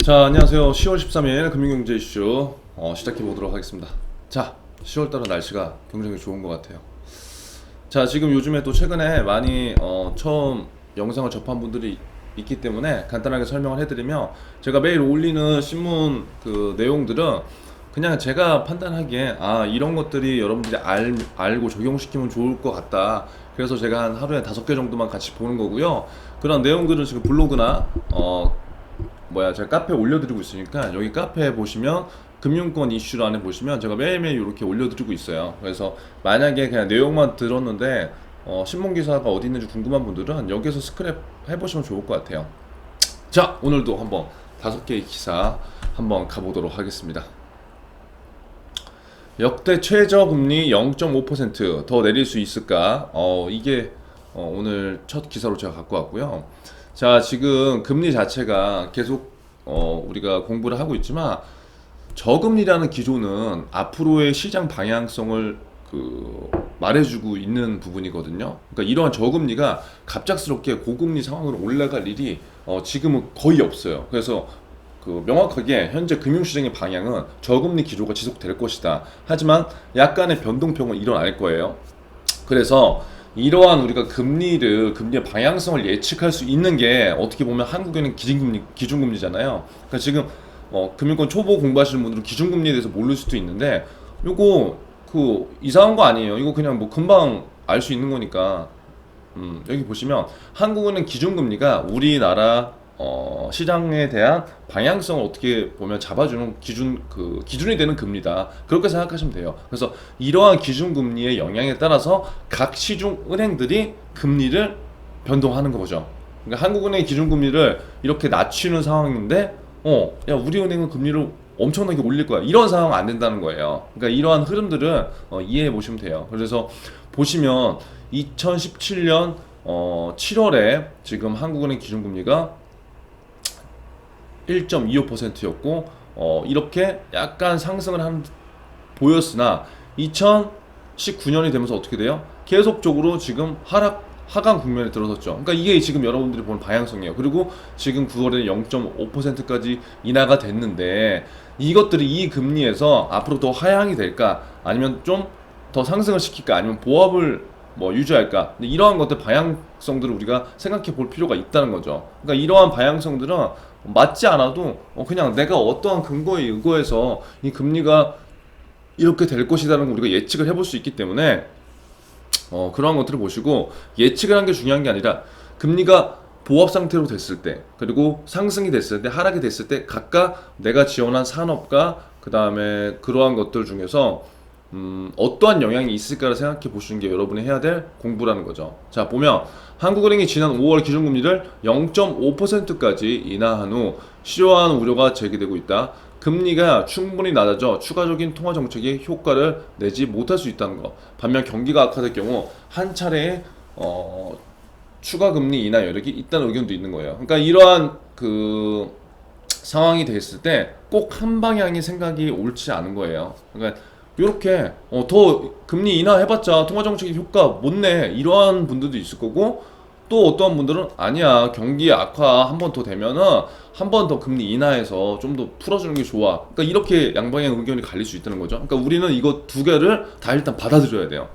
자, 안녕하세요. 10월 13일 금융경제 이슈 시작해 보도록 하겠습니다. 자, 10월 달은 날씨가 굉장히 좋은 것 같아요. 자, 지금 요즘에 또 최근에 많이 처음 영상을 접한 분들이 있기 때문에 간단하게 설명을 해드리면, 제가 매일 올리는 신문 그 내용들은 그냥 제가 판단하기에 이런 것들이 여러분들이 알고 적용시키면 좋을 것 같다. 그래서 제가 한 하루에 5개 정도만 같이 보는 거고요. 그런 내용들은 지금 블로그나 제가 카페에 올려드리고 있으니까, 여기 카페에 보시면 금융권 이슈란에 보시면 제가 매일매일 이렇게 올려드리고 있어요. 그래서 만약에 그냥 내용만 들었는데 신문 기사가 어디 있는지 궁금한 분들은 여기서 스크랩 해보시면 좋을 것 같아요. 자, 오늘도 한번 5개의 기사 한번 가보도록 하겠습니다. 역대 최저 금리 0.5% 더 내릴 수 있을까? 이게 오늘 첫 기사로 제가 갖고 왔고요. 자, 지금 금리 자체가 계속 우리가 공부를 하고 있지만, 저금리라는 기조는 앞으로의 시장 방향성을 말해주고 있는 부분이거든요. 그러니까 이러한 저금리가 갑작스럽게 고금리 상황으로 올라갈 일이 지금은 거의 없어요. 그래서 명확하게 현재 금융시장의 방향은 저금리 기조가 지속될 것이다. 하지만 약간의 변동폭은 일어날 거예요. 그래서 이러한 우리가 금리의 방향성을 예측할 수 있는 게, 어떻게 보면 한국에는 기준금리잖아요. 그러니까 지금 금융권 초보 공부하시는 분들은 기준금리에 대해서 모를 수도 있는데, 요거 이상한 거 아니에요. 이거 그냥 뭐 금방 알 수 있는 거니까. 여기 보시면 한국은행 기준금리가 우리나라 시장에 대한 방향성을 어떻게 보면 잡아주는 기준이 되는 금리다. 그렇게 생각하시면 돼요. 그래서 이러한 기준금리의 영향에 따라서 각 시중 은행들이 금리를 변동하는 거죠. 그러니까 한국은행의 기준금리를 이렇게 낮추는 상황인데, 야, 우리은행은 금리를 엄청나게 올릴 거야. 이런 상황은 안 된다는 거예요. 그러니까 이러한 흐름들은 이해해 보시면 돼요. 그래서 보시면 2017년 7월에 지금 한국은행 기준금리가 1.25%였고 이렇게 약간 상승을 보였으나, 2019년이 되면서 어떻게 돼요? 계속적으로 지금 하강 국면에 들어섰죠. 그러니까 이게 지금 여러분들이 보는 방향성이에요. 그리고 지금 9월에 0.5%까지 인하가 됐는데, 이 금리에서 앞으로 더 하향이 될까, 아니면 좀 더 상승을 시킬까, 아니면 보합을 유지할까, 이러한 것들 방향성들을 우리가 생각해 볼 필요가 있다는 거죠. 그러니까 이러한 방향성들은 맞지 않아도 그냥 내가 어떠한 근거에 의거해서 이 금리가 이렇게 될 것이라는 걸 우리가 예측을 해볼 수 있기 때문에, 그러한 것들을 보시고 예측을 한 게 중요한 게 아니라, 금리가 보합 상태로 됐을 때, 그리고 상승이 됐을 때, 하락이 됐을 때 각각 내가 지원한 산업과 그 다음에 그러한 것들 중에서 어떠한 영향이 있을까를 생각해 보시는 게 여러분이 해야 될 공부라는 거죠. 자, 보면 한국은행이 지난 5월 기준금리를 0.5%까지 인하한 후 실효화하는 우려가 제기되고 있다. 금리가 충분히 낮아져 추가적인 통화 정책에 효과를 내지 못할 수 있다는 것. 반면 경기가 악화될 경우 한 차례의 추가 금리 인하 여력이 있다는 의견도 있는 거예요. 그러니까 이러한 상황이 됐을 때 꼭 한 방향의 생각이 옳지 않은 거예요. 그러니까 이렇게 더 금리 인하해봤자 통화정책의 효과 못 내, 이러한 분들도 있을 거고, 또 어떠한 분들은 아니야, 경기 악화 한 번 더 되면은 한 번 더 금리 인하해서 좀 더 풀어주는 게 좋아. 그러니까 이렇게 양방향 의견이 갈릴 수 있다는 거죠. 그러니까 우리는 이거 두 개를 다 일단 받아들여야 돼요.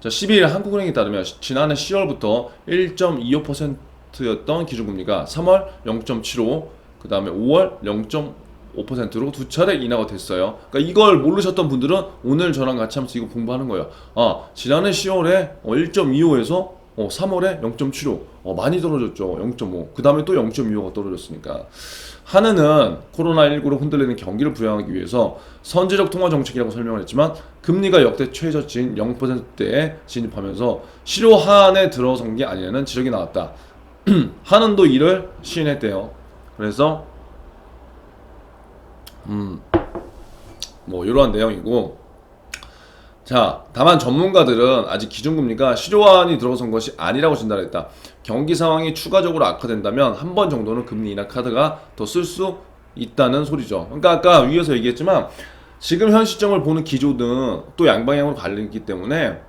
자, 12일 한국은행에 따르면 지난해 10월부터 1.25%였던 기준금리가 3월 0.75, 그 다음에 5월 0.5%로 두 차례 인하가 됐어요. 그러니까 이걸 모르셨던 분들은 오늘 저랑 같이 하면서 이거 공부하는 거예요. 지난해 10월에 1.25에서 3월에 0.75, 많이 떨어졌죠. 0.5. 그 다음에 또 0.25가 떨어졌으니까. 한은은 코로나19로 흔들리는 경기를 부양하기 위해서 선제적 통화 정책이라고 설명을 했지만, 금리가 역대 최저치인 0%대에 진입하면서 실효 하한에 들어선 게 아니냐는 지적이 나왔다. 한은도 이를 시인했대요. 그래서 이러한 내용이고, 자, 다만 전문가들은 아직 기준금리가 실효화한이 들어선 것이 아니라고 진단했다. 경기 상황이 추가적으로 악화된다면 한 번 정도는 금리 인하 카드가 더 쓸 수 있다는 소리죠. 그러니까 아까 위에서 얘기했지만, 지금 현 시점을 보는 기조는 또 양방향으로 갈리기 때문에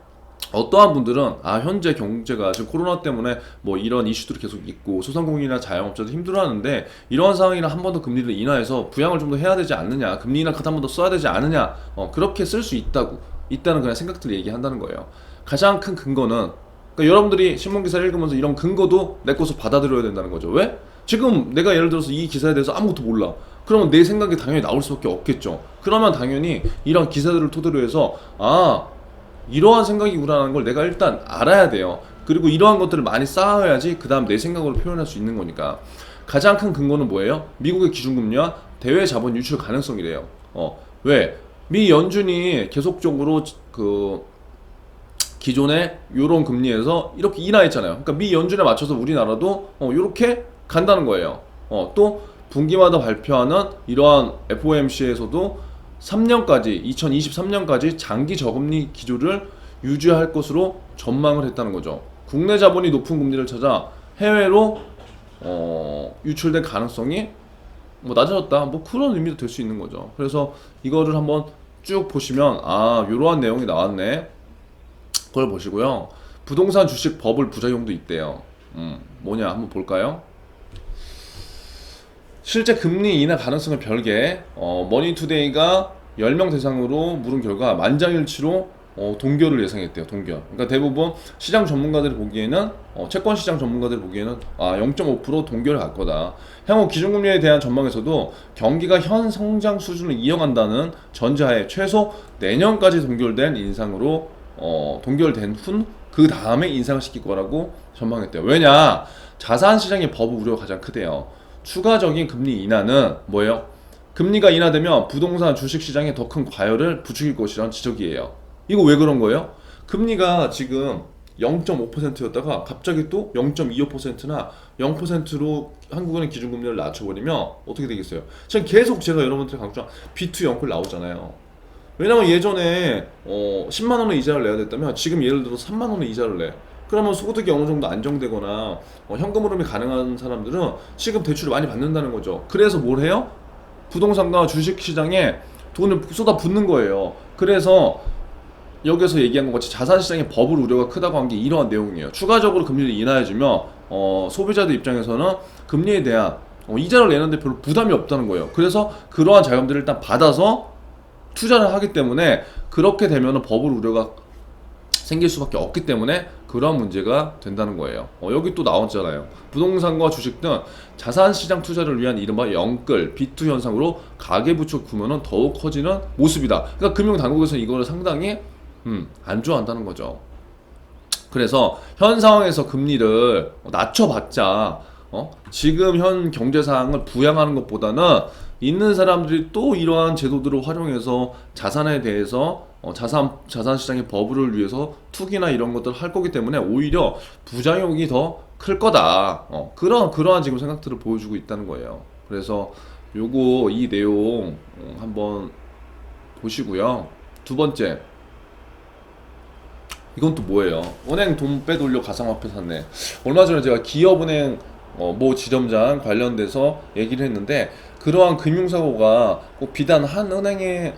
어떠한 분들은 현재 경제가 지금 코로나 때문에 뭐 이런 이슈들이 계속 있고 소상공인이나 자영업자도 힘들어하는데 이러한 상황이라 한 번 더 금리를 인하해서 부양을 좀 더 해야 되지 않느냐, 금리 인하 카드 한 번 더 써야 되지 않느냐, 그렇게 쓸 수 있다는 그냥 생각들을 얘기한다는 거예요. 가장 큰 근거는, 그러니까 여러분들이 신문 기사를 읽으면서 이런 근거도 내 것을 받아들여야 된다는 거죠. 왜? 지금 내가 예를 들어서 이 기사에 대해서 아무것도 몰라. 그러면 내 생각이 당연히 나올 수밖에 없겠죠. 그러면 당연히 이런 기사들을 토대로 해서 이러한 생각이구나라는 걸 내가 일단 알아야 돼요. 그리고 이러한 것들을 많이 쌓아야지 그 다음 내 생각으로 표현할 수 있는 거니까. 가장 큰 근거는 뭐예요? 미국의 기준금리와 대외 자본 유출 가능성이래요. 왜? 미 연준이 계속적으로 그 기존의 요런 금리에서 이렇게 인하했잖아요. 그러니까 미 연준에 맞춰서 우리나라도 요렇게 간다는 거예요. 또 분기마다 발표하는 이러한 FOMC에서도 3년까지 2023년까지 장기 저금리 기조를 유지할 것으로 전망을 했다는 거죠. 국내 자본이 높은 금리를 찾아 해외로 유출될 가능성이 뭐 낮아졌다, 뭐 그런 의미도 될 수 있는 거죠. 그래서 이거를 한번 쭉 보시면 이러한 내용이 나왔네. 그걸 보시고요. 부동산 주식 버블 부작용도 있대요. 뭐냐 한번 볼까요? 실제 금리 인하 가능성을 별개 머니투데이가 10명 대상으로 물은 결과 만장일치로 동결을 예상했대요. 동결. 그러니까 대부분 시장 전문가들이 보기에는 채권 시장 전문가들이 보기에는 0.5% 동결을 갈 거다. 향후 기준금리에 대한 전망에서도 경기가 현 성장 수준을 이어간다는 전제하에 최소 내년까지 동결된 인상으로 동결된 후 그 다음에 인상을 시킬 거라고 전망했대요. 왜냐? 자산 시장의 버블 우려가 가장 크대요. 추가적인 금리 인하는 뭐예요? 금리가 인하되면 부동산 주식 시장에 더 큰 과열을 부추길 것이라는 지적이에요. 이거 왜 그런 거예요? 금리가 지금 0.5%였다가 갑자기 또 0.25%나 0%로 한국은행 기준금리를 낮춰버리면 어떻게 되겠어요? 지금 계속 제가 여러분들이 강조한 B2 영끌 나오잖아요. 왜냐면 예전에 10만 원의 이자를 내야 됐다면 지금 예를 들어 3만 원의 이자를 내. 그러면 소득이 어느 정도 안정되거나 현금 흐름이 가능한 사람들은 지금 대출을 많이 받는다는 거죠. 그래서 뭘 해요? 부동산과 주식 시장에 돈을 쏟아 붓는 거예요. 그래서 여기서 얘기한 것 같이 자산 시장의 버블 우려가 크다고 한 게 이러한 내용이에요. 추가적으로 금리를 인하해주면 소비자들 입장에서는 금리에 대한 이자를 내는데 별로 부담이 없다는 거예요. 그래서 그러한 자금들을 일단 받아서 투자를 하기 때문에 그렇게 되면 버블 우려가 생길 수밖에 없기 때문에 그런 문제가 된다는 거예요. 여기 또 나왔잖아요. 부동산과 주식 등 자산시장 투자를 위한 이른바 영끌, B2 현상으로 가계부채 규모는 더욱 커지는 모습이다. 그러니까 금융당국에서 이거를 상당히 안 좋아한다는 거죠. 그래서 현 상황에서 금리를 낮춰봤자 지금 현 경제 상황을 부양하는 것보다는 있는 사람들이 또 이러한 제도들을 활용해서 자산에 대해서 자산 시장의 버블을 위해서 투기나 이런 것들을 할 거기 때문에 오히려 부작용이 더 클 거다. 그러한 지금 생각들을 보여주고 있다는 거예요. 그래서 이 내용 한번 보시고요. 두 번째, 이건 또 뭐예요? 은행 돈 빼돌려 가상화폐 샀네. 얼마 전에 제가 기업은행 모 지점장 관련돼서 얘기를 했는데 그러한 금융사고가 꼭 비단 한 은행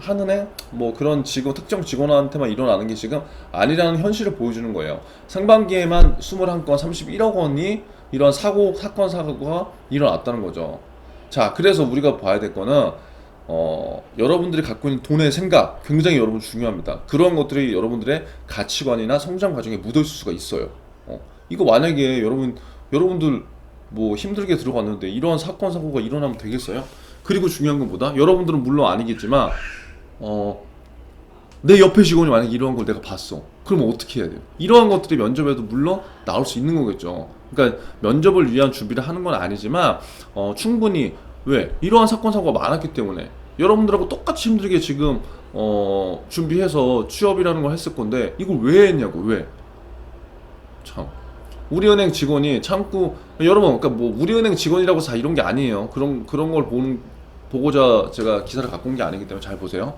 뭐 그런 특정 직원한테만 일어나는 게 지금 아니라는 현실을 보여주는 거예요. 상반기에만 21건 31억 원이 이런 사건 사고가 일어났다는 거죠. 자, 그래서 우리가 봐야 될 거는 여러분들이 갖고 있는 돈의 생각 굉장히 여러분 중요합니다. 그런 것들이 여러분들의 가치관이나 성장 과정에 묻어있을 수가 있어요. 이거 만약에 여러분들 뭐 힘들게 들어갔는데 이러한 사건 사고가 일어나면 되겠어요? 그리고 중요한 건 뭐다? 여러분들은 물론 아니겠지만 내 옆에 직원이 만약에 이러한 걸 내가 봤어. 그러면 어떻게 해야 돼요? 이러한 것들이 면접에도 물론 나올 수 있는 거겠죠. 그러니까 면접을 위한 준비를 하는 건 아니지만 충분히 왜? 이러한 사건 사고가 많았기 때문에 여러분들하고 똑같이 힘들게 지금 준비해서 취업이라는 걸 했을 건데 이걸 왜 했냐고. 왜? 참, 우리은행 직원이 여러분, 그러니까 뭐 우리은행 직원이라고 다 이런 게 아니에요. 그런 걸 보고자 제가 기사를 갖고 온 게 아니기 때문에 잘 보세요.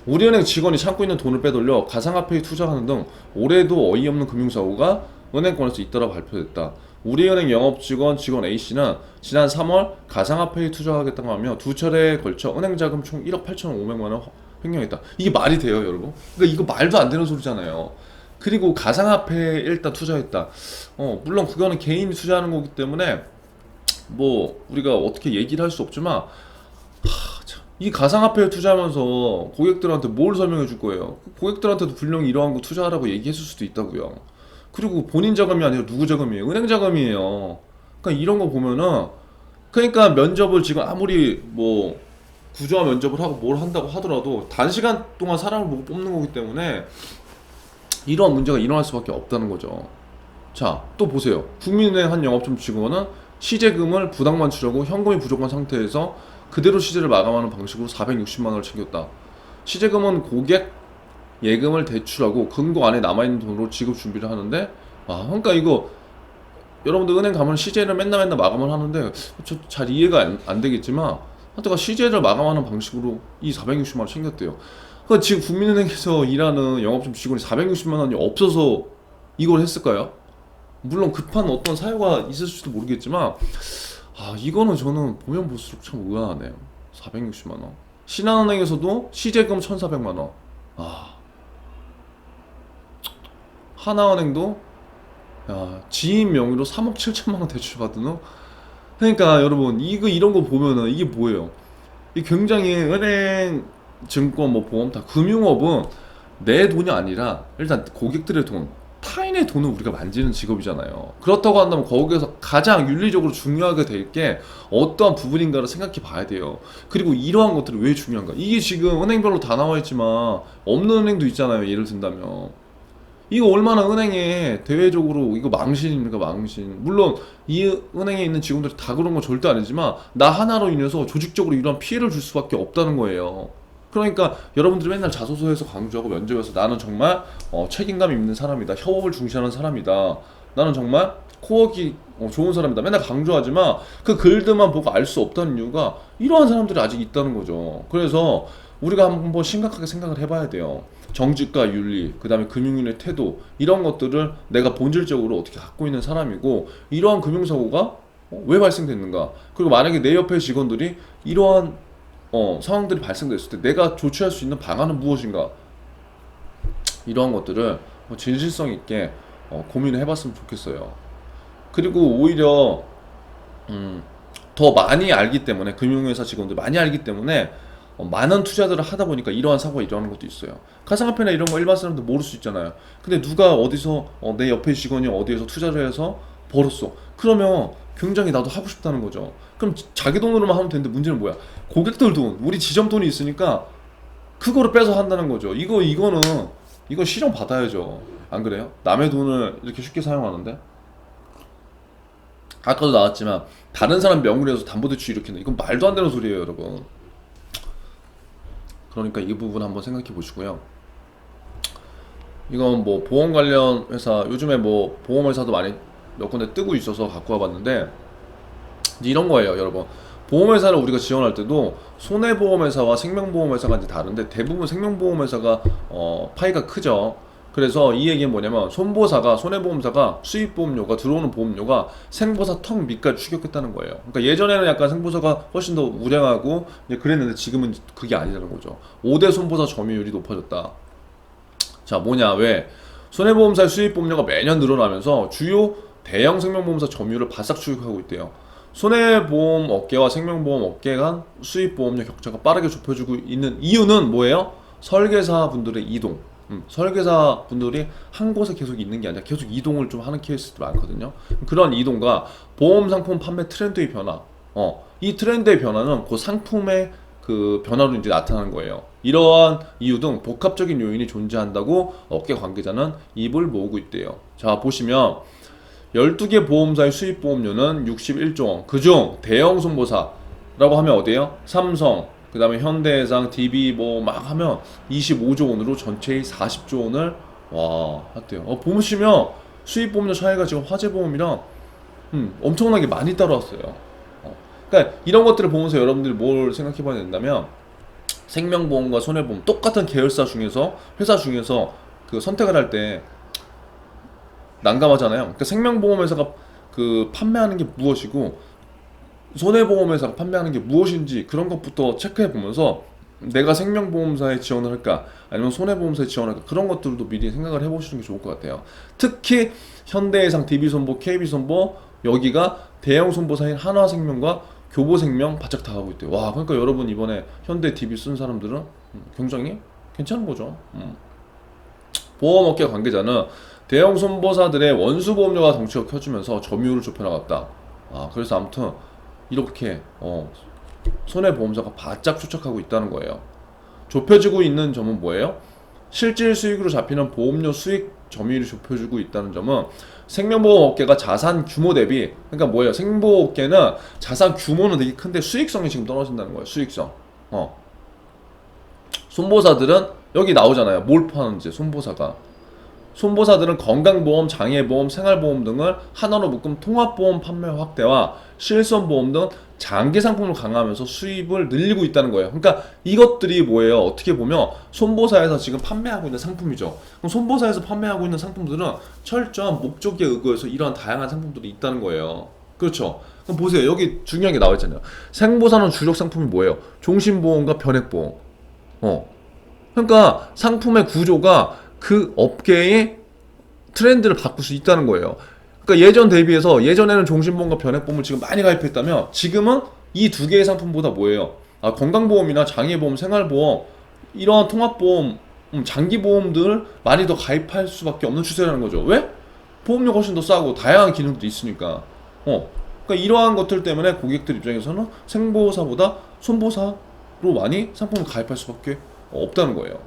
우리은행 직원이 참고 있는 돈을 빼돌려 가상화폐에 투자하는 등 올해도 어이없는 금융사고가 은행권에서 잇따라 발표됐다. 우리은행 영업직원 A씨는 지난 3월 가상화폐에 투자하겠다고 하며 두 차례에 걸쳐 은행자금 총 1억 8,500만 원 횡령했다. 이게 말이 돼요, 여러분? 그러니까 이거 말도 안 되는 소리잖아요. 그리고 가상화폐에 일단 투자했다. 물론 그거는 개인이 투자하는 거기 때문에 뭐 우리가 어떻게 얘기를 할 수 없지만 이 가상화폐에 투자하면서 고객들한테 뭘 설명해 줄 거예요? 고객들한테도 분명히 이러한 거 투자하라고 얘기해 줄 수도 있다고요. 그리고 본인 자금이 아니라 누구 자금이에요? 은행 자금이에요. 그러니까 이런 거 보면은 그러니까 면접을 지금 아무리 뭐 구조화 면접을 하고 뭘 한다고 하더라도 단시간 동안 사람을 보고 뽑는 거기 때문에 이러한 문제가 일어날 수밖에 없다는 거죠. 자, 또 보세요. 국민은행 한 영업점 직원은 시제금을 부당만 추려고 현금이 부족한 상태에서 그대로 시제를 마감하는 방식으로 460만 원을 챙겼다. 시제금은 고객 예금을 대출하고 금고 안에 남아있는 돈으로 지급 준비를 하는데, 그러니까 이거 여러분들 은행 가면 시제를 맨날 마감을 하는데 저 잘 이해가 안 되겠지만 하여튼 시제를 마감하는 방식으로 이 460만 원 챙겼대요. 그러니까 지금 국민은행에서 일하는 영업점 직원이 460만 원이 없어서 이걸 했을까요? 물론 급한 어떤 사유가 있을지도 모르겠지만 이거는 저는 보면 볼수록 참 의아하네요. 460만 원. 신한은행에서도 시제금 1,400만 원. 하나은행도 지인 명의로 3억 7천만 원 대출받은 후. 그러니까 여러분 이런 거 보면은 이게 뭐예요? 이 굉장히 은행, 증권, 뭐 보험 다 금융업은 내 돈이 아니라 일단 고객들의 돈, 타인의 돈을 우리가 만지는 직업이잖아요. 그렇다고 한다면 거기에서 가장 윤리적으로 중요하게 될 게 어떠한 부분인가를 생각해 봐야 돼요. 그리고 이러한 것들이 왜 중요한가? 이게 지금 은행별로 다 나와 있지만 없는 은행도 있잖아요. 예를 든다면 이거 얼마나 은행에 대외적으로 이거 망신입니까? 망신. 물론 이 은행에 있는 직원들이 다 그런 건 절대 아니지만 나 하나로 인해서 조직적으로 이러한 피해를 줄 수밖에 없다는 거예요. 그러니까 여러분들이 맨날 자소서에서 강조하고 면접에서 나는 정말 책임감 있는 사람이다. 협업을 중시하는 사람이다. 나는 정말 코어기 좋은 사람이다. 맨날 강조하지만 그 글들만 보고 알 수 없다는 이유가 이러한 사람들이 아직 있다는 거죠. 그래서 우리가 한번 심각하게 생각을 해봐야 돼요. 정직과 윤리, 그 다음에 금융인의 태도 이런 것들을 내가 본질적으로 어떻게 갖고 있는 사람이고 이러한 금융사고가 왜 발생됐는가, 그리고 만약에 내 옆에 직원들이 이러한 상황들이 발생됐을 때 내가 조치할 수 있는 방안은 무엇인가, 이러한 것들을 진실성 있게 고민을 해봤으면 좋겠어요. 그리고 오히려 더 많이 알기 때문에 금융회사 직원들 많이 알기 때문에 많은 투자들을 하다 보니까 이러한 사고가 일어나는 것도 있어요. 가상화폐나 이런 거 일반 사람들 모를 수 있잖아요. 근데 누가 어디서 내 옆에 직원이 어디에서 투자를 해서 벌었어. 그러면 굉장히 나도 하고 싶다는 거죠. 그럼 자기 돈으로만 하면 되는데 문제는 뭐야? 고객들 돈, 우리 지점 돈이 있으니까 그거를 빼서 한다는 거죠. 이거 실형 받아야죠. 안 그래요? 남의 돈을 이렇게 쉽게 사용하는데? 아까도 나왔지만 다른 사람 명의로 해서 담보대출 일으키는 이건 말도 안 되는 소리예요, 여러분. 그러니까 이 부분 한번 생각해 보시고요. 이건 뭐 보험 관련 회사, 요즘에 뭐 보험회사도 많이 몇 군데 뜨고 있어서 갖고 와봤는데 이런 거예요, 여러분. 보험회사를 우리가 지원할 때도 손해보험회사와 생명보험회사가 이제 다른데 대부분 생명보험회사가 파이가 크죠. 그래서 이 얘기는 뭐냐면 손해보험사가 수입보험료가 들어오는 보험료가 생보사 턱 밑까지 추격했다는 거예요. 그러니까 예전에는 약간 생보사가 훨씬 더 우량하고 그랬는데 지금은 그게 아니라는 거죠. 5대 손보사 점유율이 높아졌다. 자, 뭐냐, 왜? 손해보험사의 수입보험료가 매년 늘어나면서 주요 대형 생명보험사 점유율을 바싹 추격하고 있대요. 손해보험 업계와 생명보험 업계 간 수입보험료 격차가 빠르게 좁혀지고 있는 이유는 뭐예요? 설계사 분들의 이동. 설계사 분들이 한 곳에 계속 있는 게 아니라 계속 이동을 좀 하는 케이스도 많거든요. 그런 이동과 보험 상품 판매 트렌드의 변화, 이 트렌드의 변화는 그 상품의 그 변화로 이제 나타나는 거예요. 이러한 이유 등 복합적인 요인이 존재한다고 업계 관계자는 입을 모으고 있대요. 자, 보시면 12개 보험사의 수입보험료는 61조 원, 그중 대형 손보사라고 하면 어디예요? 삼성, 그 다음에 현대해상, DB 뭐 막 하면 25조 원으로 전체의 40조 원을 했대요. 보시면 수입보험료 차이가 지금 화재보험이랑 엄청나게 많이 따라왔어요. 그러니까 이런 것들을 보면서 여러분들이 뭘 생각해 봐야 된다면 생명보험과 손해보험 똑같은 계열사 중에서 회사 중에서 그 선택을 할 때 난감하잖아요. 그러니까 생명보험회사가 그 판매하는 게 무엇이고 손해보험회사가 판매하는 게 무엇인지 그런 것부터 체크해 보면서 내가 생명보험사에 지원을 할까 아니면 손해보험사에 지원을 할까 그런 것들도 미리 생각을 해보시는 게 좋을 것 같아요. 특히 현대해상, DB손보, KB손보 여기가 대형 손보사인 한화생명과 교보생명 바짝 다 하고 있대요. 와, 그러니까 여러분 이번에 현대 DB 쓴 사람들은 굉장히 괜찮은 거죠. 보험업계 관계자는 대형 손보사들의 원수보험료가 덩치가 커지면서 점유율을 좁혀나갔다. 그래서 아무튼 이렇게 손해보험사가 바짝 추적하고 있다는 거예요. 좁혀지고 있는 점은 뭐예요? 실질 수익으로 잡히는 보험료 수익 점유율이 좁혀지고 있다는 점은 생명보험업계가 자산 규모 대비, 그러니까 뭐예요? 생보험업계는 자산 규모는 되게 큰데 수익성이 지금 떨어진다는 거예요. 수익성. 손보사들은 여기 나오잖아요. 뭘 파는지 손보사가. 손보사들은 건강보험, 장애보험, 생활보험 등을 하나로 묶은 통합보험 판매 확대와 실손보험 등 장기 상품을 강화하면서 수입을 늘리고 있다는 거예요. 그러니까 이것들이 뭐예요? 어떻게 보면 손보사에서 지금 판매하고 있는 상품이죠. 그럼 손보사에서 판매하고 있는 상품들은 철저한 목적에 의거해서 이러한 다양한 상품들이 있다는 거예요. 그렇죠? 그럼 보세요. 여기 중요한 게 나와 있잖아요. 생보사는 주력 상품이 뭐예요? 종신보험과 변액보험. 그러니까 상품의 구조가 그 업계의 트렌드를 바꿀 수 있다는 거예요. 그러니까 예전 대비해서 예전에는 종신보험과 변액보험을 지금 많이 가입했다면 지금은 이 두 개의 상품보다 뭐예요? 건강보험이나 장애보험, 생활보험 이러한 통합보험, 장기보험들 많이 더 가입할 수밖에 없는 추세라는 거죠. 왜? 보험료가 훨씬 더 싸고 다양한 기능도 있으니까. 그러니까 이러한 것들 때문에 고객들 입장에서는 생보사보다 손보사로 많이 상품을 가입할 수밖에 없다는 거예요.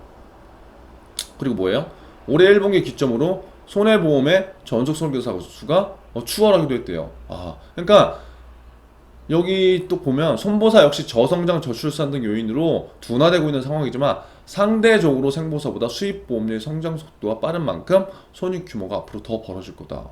그리고 뭐예요? 올해 1분기 기점으로 손해보험의 전속 설계사 수가 추월하기도 했대요. 그러니까 여기 또 보면 손보사 역시 저성장 저출산 등 요인으로 둔화되고 있는 상황이지만 상대적으로 생보사보다 수입보험료의 성장 속도가 빠른 만큼 손익 규모가 앞으로 더 벌어질 거다.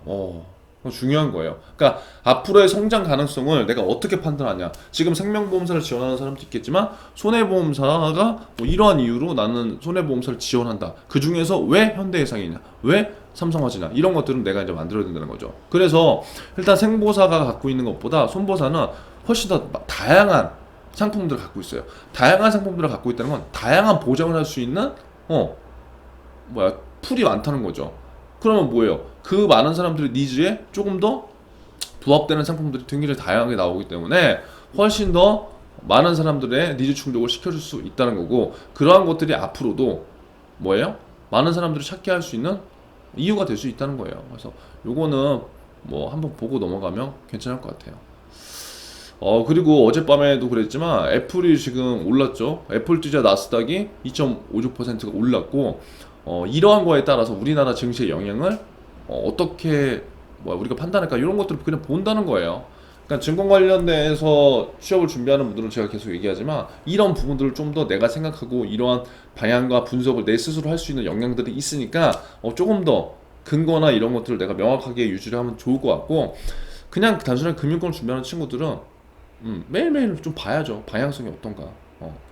중요한 거예요. 그러니까 앞으로의 성장 가능성을 내가 어떻게 판단하냐. 지금 생명보험사를 지원하는 사람도 있겠지만 손해보험사가 이러한 이유로 나는 손해보험사를 지원한다. 그 중에서 왜 현대해상이냐, 왜 삼성화재냐 이런 것들은 내가 이제 만들어야 된다는 거죠. 그래서 일단 생보사가 갖고 있는 것보다 손보사는 훨씬 더 다양한 상품들을 갖고 있어요. 다양한 상품들을 갖고 있다는 건 다양한 보장을 할 수 있는 풀이 많다는 거죠. 그러면 뭐예요? 그 많은 사람들의 니즈에 조금 더 부합되는 상품들이 굉장히 다양하게 나오기 때문에 훨씬 더 많은 사람들의 니즈 충족을 시켜줄 수 있다는 거고, 그러한 것들이 앞으로도 뭐예요? 많은 사람들이 찾게 할 수 있는 이유가 될 수 있다는 거예요. 그래서 요거는 한번 보고 넘어가면 괜찮을 것 같아요. 그리고 어젯밤에도 그랬지만 애플이 지금 올랐죠. 애플 주자 나스닥이 2.56%가 올랐고, 이러한 거에 따라서 우리나라 증시의 영향을 어떻게 우리가 판단할까 이런 것들을 그냥 본다는 거예요. 그러니까 증권 관련돼서 취업을 준비하는 분들은 제가 계속 얘기하지만 이런 부분들을 좀 더 내가 생각하고 이러한 방향과 분석을 내 스스로 할 수 있는 영향들이 있으니까 조금 더 근거나 이런 것들을 내가 명확하게 유지를 하면 좋을 것 같고, 그냥 단순하게 금융권을 준비하는 친구들은 매일매일 좀 봐야죠. 방향성이 어떤가.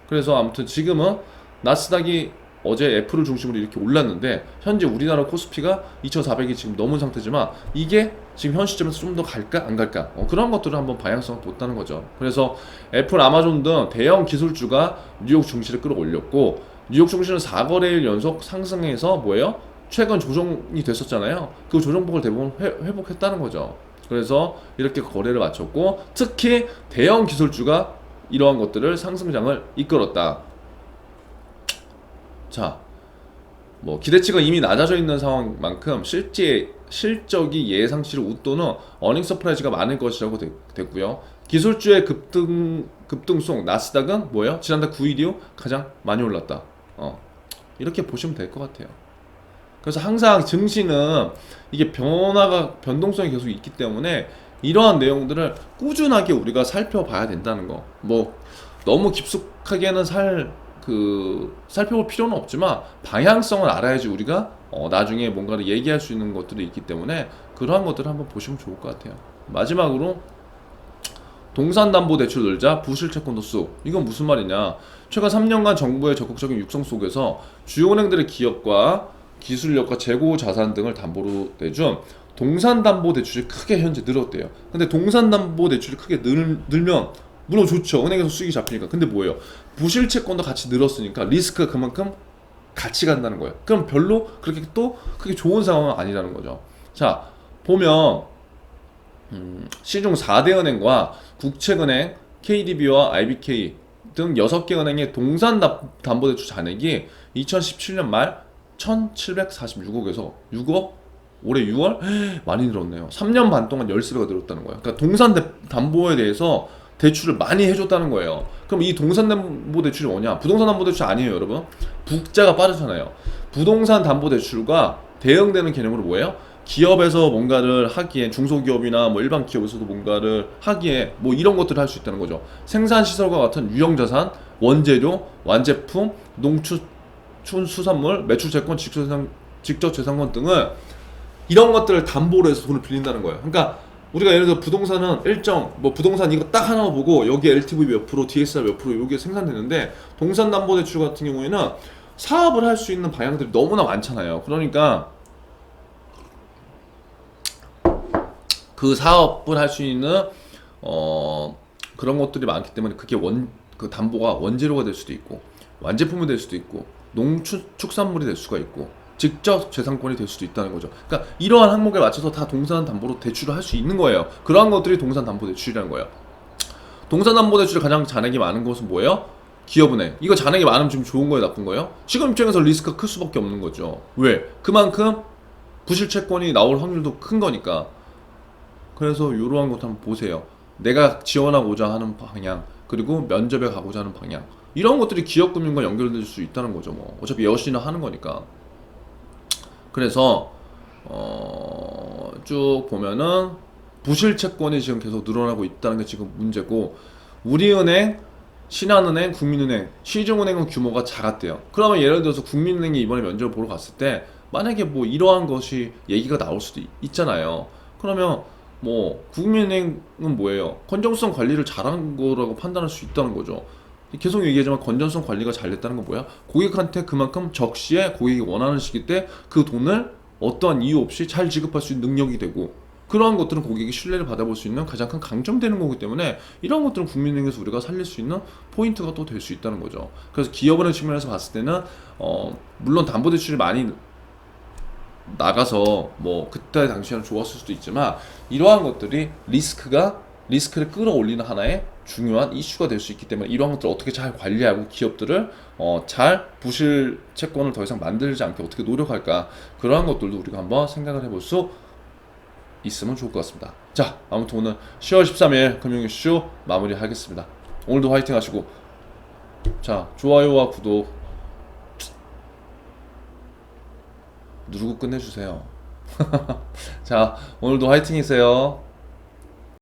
그래서 아무튼 지금은 나스닥이 어제 애플을 중심으로 이렇게 올랐는데 현재 우리나라 코스피가 2400이 지금 넘은 상태지만 이게 지금 현 시점에서 좀 더 갈까 안 갈까 그런 것들을 한번 방향성을 뒀다는 거죠. 그래서 애플, 아마존 등 대형 기술주가 뉴욕 증시를 끌어올렸고, 뉴욕 증시는 4거래일 연속 상승해서 뭐예요? 최근 조정이 됐었잖아요. 그 조정폭을 대부분 회복했다는 거죠. 그래서 이렇게 거래를 마쳤고, 특히 대형 기술주가 이러한 것들을 상승장을 이끌었다. 자, 기대치가 이미 낮아져 있는 상황만큼 실적이 예상치를 웃도는 어닝 서프라이즈가 많을 것이라고 됐고요. 기술주의 급등송 나스닥은 뭐예요? 지난달 9일 이후 가장 많이 올랐다. 이렇게 보시면 될 것 같아요. 그래서 항상 증시는 이게 변동성이 계속 있기 때문에 이러한 내용들을 꾸준하게 우리가 살펴봐야 된다는 거. 너무 깊숙하게는 살펴볼 필요는 없지만 방향성을 알아야지 우리가 나중에 뭔가를 얘기할 수 있는 것들이 있기 때문에 그러한 것들을 한번 보시면 좋을 것 같아요. 마지막으로 동산담보대출 늘자 부실채권도 쑥. 이건 무슨 말이냐? 최근 3년간 정부의 적극적인 육성 속에서 주요 은행들의 기업과 기술력과 재고 자산 등을 담보로 내준 동산담보대출이 크게 현재 늘었대요. 근데 동산담보대출이 크게 늘면 물론 좋죠. 은행에서 수익이 잡히니까. 근데 뭐예요? 부실 채권도 같이 늘었으니까 리스크가 그만큼 같이 간다는 거예요. 그럼 별로 그렇게 또 그게 좋은 상황은 아니라는 거죠. 자, 보면 시중 4대 은행과 국책은행, KDB와 IBK 등 6개 은행의 동산담보대출 잔액이 2017년 말 1,746억에서 6억, 올해 6월 많이 늘었네요. 3년 반 동안 13배가 늘었다는 거예요. 그러니까 동산담보에 대해서 대출을 많이 해줬다는 거예요. 그럼 이 동산담보대출이 뭐냐? 부동산담보대출 아니에요, 여러분. 북자가 빠르잖아요. 부동산담보대출과 대응되는 개념으로 뭐예요? 기업에서 뭔가를 하기에, 중소기업이나 뭐 일반 기업에서도 뭔가를 하기에 뭐 이런 것들을 할 수 있다는 거죠. 생산시설과 같은 유형자산, 원재료, 완제품, 농축수산물, 매출채권, 직접재산권 등을 이런 것들을 담보로 해서 돈을 빌린다는 거예요. 그러니까 우리가 예를 들어 부동산은 일정 뭐 부동산 이거 딱 하나 보고 여기에 LTV 몇 프로, DSR 몇 프로 여기에 생산되는데, 동산담보대출 같은 경우에는 사업을 할 수 있는 방향들이 너무나 많잖아요. 그러니까 그 사업을 할 수 있는 그런 것들이 많기 때문에 그게 그 담보가 원재료가 될 수도 있고 완제품이 될 수도 있고 농축산물이 될 수가 있고 직접 재산권이 될 수도 있다는 거죠. 그러니까 이러한 항목에 맞춰서 다 동산담보로 대출을 할 수 있는 거예요. 그러한 것들이 동산담보대출이라는 거예요. 동산담보대출이 가장 잔액이 많은 것은 뭐예요? 기업은행. 이거 잔액이 많으면 좀 좋은 거예요, 나쁜 거예요? 지금 입장에서 리스크가 클 수밖에 없는 거죠. 왜? 그만큼 부실채권이 나올 확률도 큰 거니까. 그래서 이러한 것도 한번 보세요. 내가 지원하고자 하는 방향, 그리고 면접에 가고자 하는 방향, 이런 것들이 기업금융과 연결될 수 있다는 거죠. 뭐 어차피 여신은 하는 거니까. 그래서 쭉 보면은 부실채권이 지금 계속 늘어나고 있다는 게 지금 문제고, 우리은행, 신한은행, 국민은행, 시중은행은 규모가 작았대요. 그러면 예를 들어서 국민은행이 이번에 면접을 보러 갔을 때 만약에 뭐 이러한 것이 얘기가 나올 수도 있잖아요. 그러면 뭐 국민은행은 뭐예요? 건전성 관리를 잘한 거라고 판단할 수 있다는 거죠. 계속 얘기하지만 건전성 관리가 잘 됐다는 건 뭐야? 고객한테 그만큼 적시에 고객이 원하는 시기 때 그 돈을 어떠한 이유 없이 잘 지급할 수 있는 능력이 되고, 그러한 것들은 고객이 신뢰를 받아볼 수 있는 가장 큰 강점되는 거기 때문에 이런 것들은 국민은행에서 우리가 살릴 수 있는 포인트가 또 될 수 있다는 거죠. 그래서 기업은행 측면에서 봤을 때는 물론 담보대출이 많이 나가서 뭐 그때 당시에는 좋았을 수도 있지만, 이러한 것들이 리스크를 끌어올리는 하나의 중요한 이슈가 될 수 있기 때문에 이러한 것들을 어떻게 잘 관리하고 기업들을 잘 부실 채권을 더 이상 만들지 않게 어떻게 노력할까, 그러한 것들도 우리가 한번 생각을 해볼 수 있으면 좋을 것 같습니다. 자, 아무튼 오늘 10월 13일 금융 이슈 마무리하겠습니다. 오늘도 화이팅 하시고, 자, 좋아요와 구독 누르고 끝내주세요. 자, 오늘도 화이팅이세요.